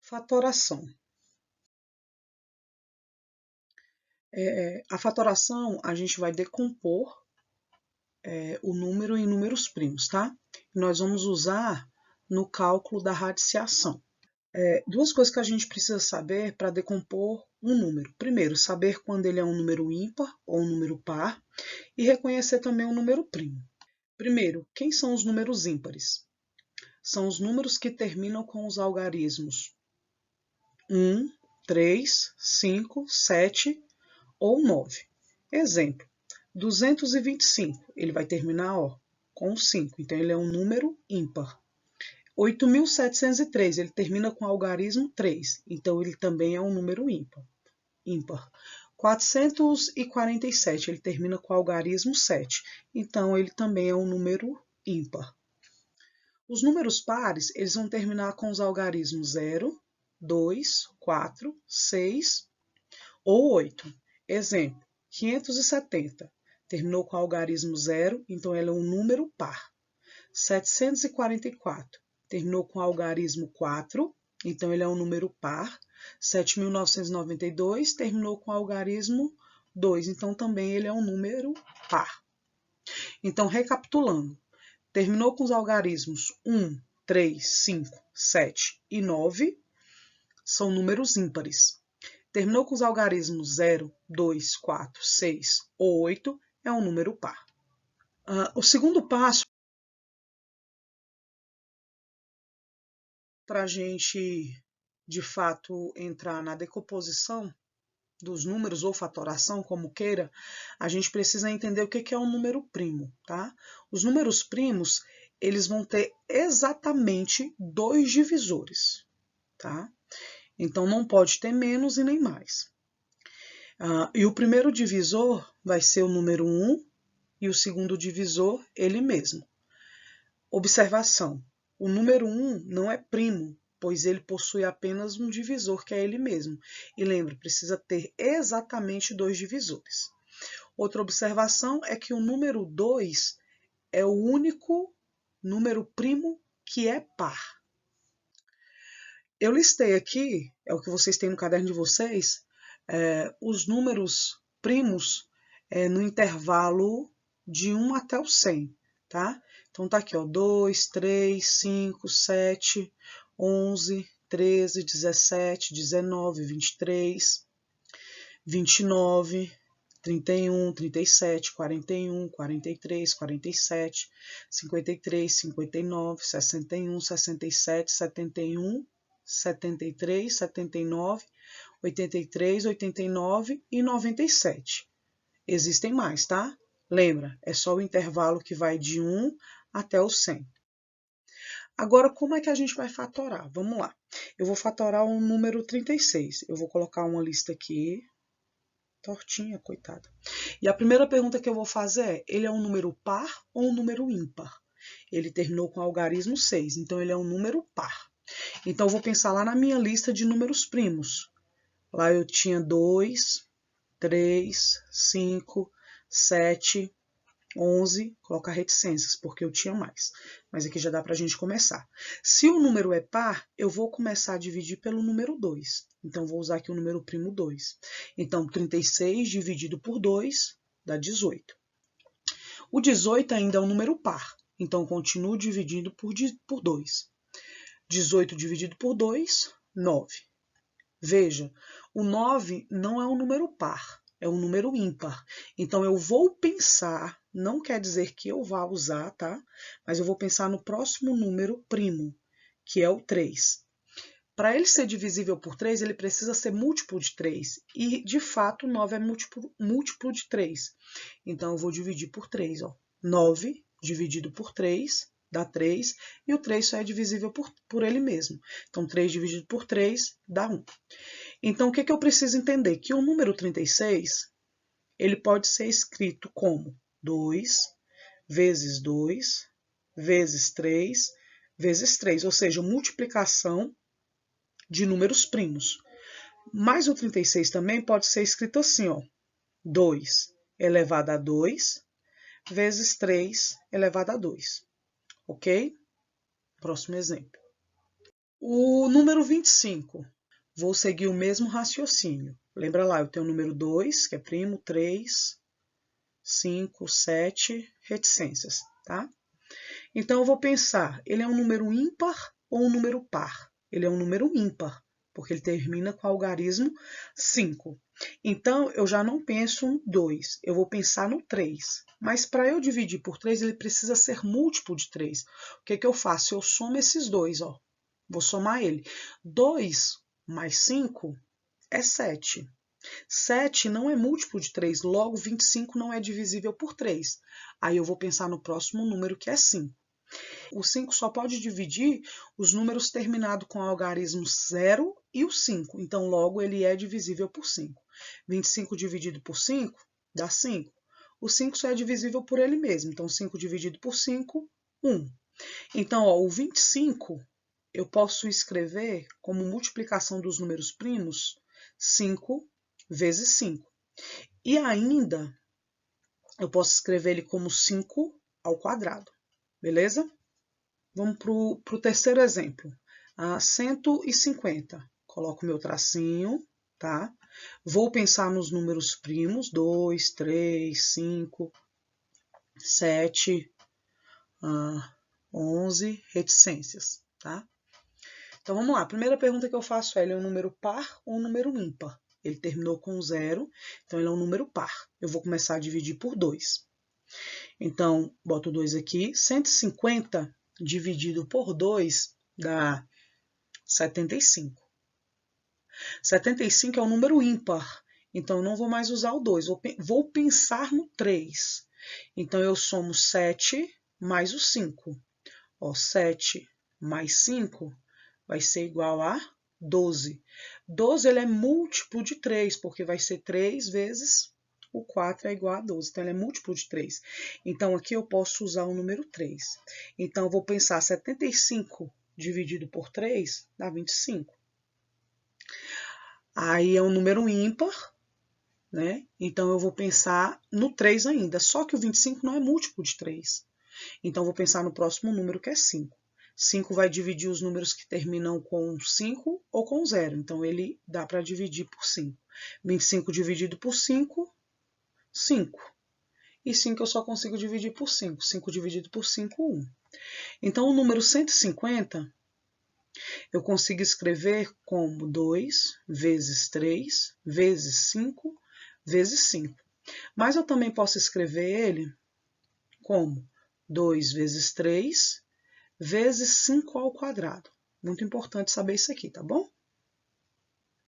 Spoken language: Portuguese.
Fatoração. A fatoração, a gente vai decompor o número em números primos, tá? Nós vamos usar no cálculo da radiciação. Duas coisas que a gente precisa saber para decompor um número. Primeiro, saber quando ele é um número ímpar ou um número par e reconhecer também um número primo. Primeiro, quem são os números ímpares? São os números que terminam com os algarismos 1, 3, 5, 7 ou 9. Exemplo, 225, ele vai terminar com 5, então ele é um número ímpar. 8.703, ele termina com algarismo 3, então ele também é um número ímpar. 447, ele termina com algarismo 7, então ele também é um número ímpar. Os números pares, eles vão terminar com os algarismos 0, 2, 4, 6 ou 8. Exemplo, 570, terminou com algarismo 0, então ele é um número par. 744, terminou com algarismo 4, então ele é um número par. 7.992, terminou com algarismo 2, então também ele é um número par. Então, recapitulando, terminou com os algarismos 1, 3, 5, 7 e 9, são números ímpares. Terminou com os algarismos 0, 2, 4, 6 ou 8, é um número par. O segundo passo para a gente, de fato, entrar na decomposição dos números ou fatoração, como queira, a gente precisa entender o que é um número primo, tá? Os números primos, eles vão ter exatamente 2 divisores, tá? Então, não pode ter menos e nem mais. E o primeiro divisor vai ser o número 1 e o segundo divisor, ele mesmo. Observação, o número 1 não é primo, pois ele possui apenas um divisor, que é ele mesmo. E lembra, precisa ter exatamente 2 divisores. Outra observação é que o número 2 é o único número primo que é par. Eu listei aqui, é o que vocês têm no caderno de vocês, os números primos no intervalo de 1 até o 100, tá? Então tá aqui, 2, 3, 5, 7, 11, 13, 17, 19, 23, 29, 31, 37, 41, 43, 47, 53, 59, 61, 67, 71, 73, 79, 83, 89 e 97. Existem mais, tá? Lembra, é só o intervalo que vai de 1 até o 100. Agora, como é que a gente vai fatorar? Vamos lá. Eu vou fatorar o número 36. Eu vou colocar uma lista aqui. Tortinha, coitada. E a primeira pergunta que eu vou fazer é, ele é um número par ou um número ímpar? Ele terminou com algarismo 6, então ele é um número par. Então, eu vou pensar lá na minha lista de números primos. Lá eu tinha 2, 3, 5, 7, 11, colocar reticências, porque eu tinha mais. Mas aqui já dá para a gente começar. Se o número é par, eu vou começar a dividir pelo número 2. Então, vou usar aqui o número primo 2. Então, 36 dividido por 2 dá 18. O 18 ainda é um número par. Então, continuo dividindo por 2. 18 dividido por 2, 9. Veja, o 9 não é um número par, é um número ímpar. Então, eu vou pensar, não quer dizer que eu vá usar, tá? Mas eu vou pensar no próximo número primo, que é o 3. Para ele ser divisível por 3, ele precisa ser múltiplo de 3. E, de fato, o 9 é múltiplo de 3. Então, eu vou dividir por 3. 9 dividido por 3 dá 3, e o 3 só é divisível por ele mesmo. Então, 3 dividido por 3 dá 1. Então, o que eu preciso entender? Que o número 36, ele pode ser escrito como 2 vezes 2 vezes 3 vezes 3, ou seja, multiplicação de números primos. Mas o 36 também pode ser escrito assim, 2 elevado a 2 vezes 3 elevado a 2. Ok? Próximo exemplo. O número 25, vou seguir o mesmo raciocínio. Lembra lá, eu tenho o número 2, que é primo, 3, 5, 7, reticências, tá? Então, eu vou pensar, ele é um número ímpar ou um número par? Ele é um número ímpar, porque ele termina com algarismo 5. Então, eu já não penso no 2, eu vou pensar no 3. Mas para eu dividir por 3, ele precisa ser múltiplo de 3. O que que eu faço? Eu somo esses dois, ó. Vou somar ele. 2 mais 5 é 7. 7 não é múltiplo de 3, logo 25 não é divisível por 3. Aí eu vou pensar no próximo número, que é 5. O 5 só pode dividir os números terminados com algarismo 0 e o 5. Então, logo, ele é divisível por 5. 25 dividido por 5 dá 5. O 5 só é divisível por ele mesmo. Então, 5 dividido por 5, 1. Então, ó, o 25 eu posso escrever como multiplicação dos números primos 5 vezes 5. E ainda eu posso escrever ele como 5 ao quadrado. Beleza? Vamos para o terceiro exemplo. 150. Coloco meu tracinho, tá? Vou pensar nos números primos, 2, 3, 5, 7, 11, reticências, tá? Então, vamos lá. A primeira pergunta que eu faço é, ele é um número par ou um número ímpar? Ele terminou com 0, então ele é um número par. Eu vou começar a dividir por 2. Então, boto 2 aqui. 150 dividido por 2 dá 75. 75 é um número ímpar, então eu não vou mais usar o 2, vou pensar no 3. Então, eu somo 7 mais o 5. Ó, 7 mais 5 vai ser igual a 12. 12 ele é múltiplo de 3, porque vai ser 3 vezes o 4 é igual a 12. Então, ele é múltiplo de 3. Então, aqui eu posso usar o número 3. Então, eu vou pensar 75 dividido por 3 dá 25. Aí é um número ímpar, né? Então, eu vou pensar no 3 ainda. Só que o 25 não é múltiplo de 3. Então, eu vou pensar no próximo número, que é 5. 5 vai dividir os números que terminam com 5 ou com 0. Então, ele dá para dividir por 5. 25 dividido por 5, 5. E 5 eu só consigo dividir por 5. 5 dividido por 5, 1. Então, o número 150 eu consigo escrever como 2 vezes 3 vezes 5 vezes 5. Mas eu também posso escrever ele como 2 vezes 3 vezes 5 ao quadrado. Muito importante saber isso aqui, tá bom?